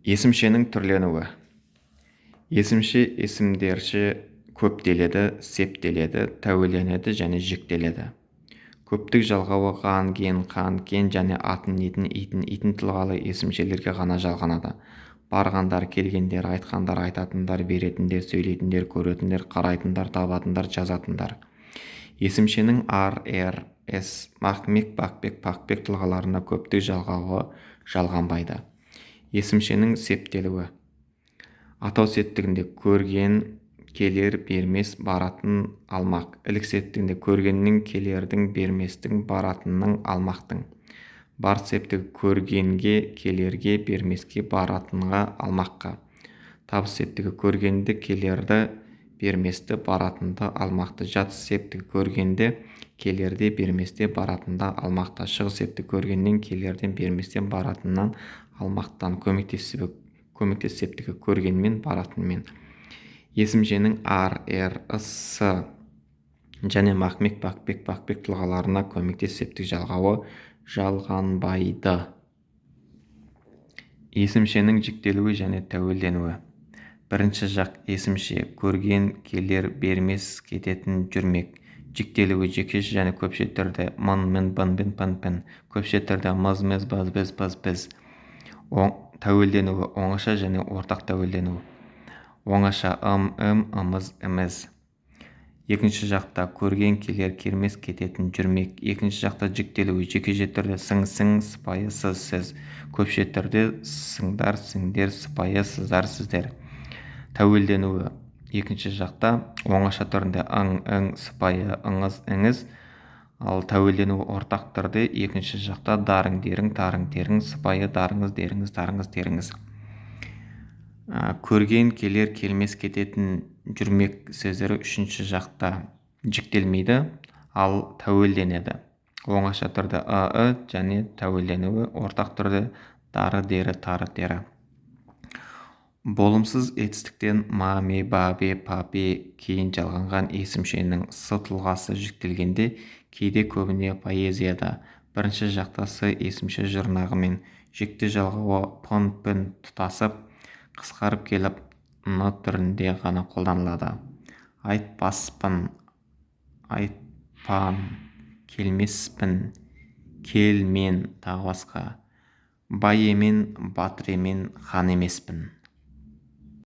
Есімшенің түрленуі. Есімше есімдерше көптеледі, септеледі, тәуелденеді және жіктеледі. Көптік жалғауы ған, кен және атын, итін тұлғалы есімшелерге ғана жалғанады. Барғандар, келгендер, айтқандар, айтатындар, беретіндер, сөйлейтіндер, көретіндер, қарайтындар, табатындар, жазатындар. Есімшенің ар, с, мақ-мек, бақ-бек, пақ-бек тұлғаларына көптік жалғауы жалғанбайды. Есімшенің септелуі. Атау септігінде көрген, келер, бермес, баратын, алмақ. Ілік септігінде көргеннің, келердің, берместің, баратынның, алмақтың. Бар септігі көргенге, келерге, бермеске, баратынға, алмаққа. Табыс септігі көргенді, келерді, берместі, баратынды, алмақты. Жатыс септігі көргенде, келерде, берместе, баратында, алмақта. Шығыс септігі көргеннен, келерден, берместен, баратыннан, алмақтан. Көмектес септігі көргенмен, баратынмен. Есімшенің ар, с және мақ-мек, бақ-бек, пақ-бек тұлғаларына көмектес септік жалғауы жалғанбайды. Есімшенің жіктелуі және тәуелденуі. Бірінші жақ есімше көрген, келер, бермес, кететін, жүрмек. Жіктелуі жекеше және көпше түрде мын, мін, бын, бін, пын, пін. Көпше түрде мыз, міз, быз, біз, пыз, біз. Тәуелденуі оңаша және ортақ тәуелденуі. Оңаша ымыз, іміз. Екінші жақта көрген, келер, кермес, кететін, жүрмек. Екінші жақта жіктелуі жекеше түрде сың, сыпайы, сыз, сіз. Көпше түрде сыңдар, сіңдер, сыпайы, сыздар, сіздер. Тәуелденуі екінші жақта оңаша түрінде ың, сыпайы, ыңыз, іңіз. Ал тәуелденуі ортақ түрде екінші жақта дарың, дерің, тарың, терің, сыпайы, дарыңыз, деріңіз, тарыңыз, теріңіз. Көрген, келер, келмес, кететін, жүрмек сөздері үшінші жақта жіктелмейді, ал тәуелденеді. Оңаша түрде және тәуелденуі ортақ түрде дары, дері, тары, тері. Болымсыз етістіктен ма, ме, ба, бе, па, бе кейін жалғанған есімшенің с тұлғасы жіктелгенде кейде көбіне поэзияда бірінші жақта с есімше жұрнағымен жікті жалғауы пын, пін тұтасып қысқарып келіп н түрінде ғана қолданылады. Айтпаспын, айтпан, келмеспін, келмен тағы басқа. Бай емен, батыр емен, хан емеспін.